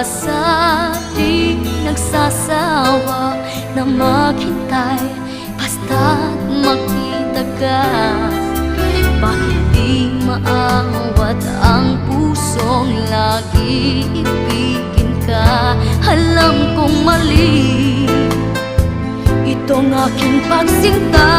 umaasa, di nagsasawa na maghintay basta't makita ka. Bakit di maawat ang pusong lagi ibigin ka? Alam kong mali itong aking pagsinta.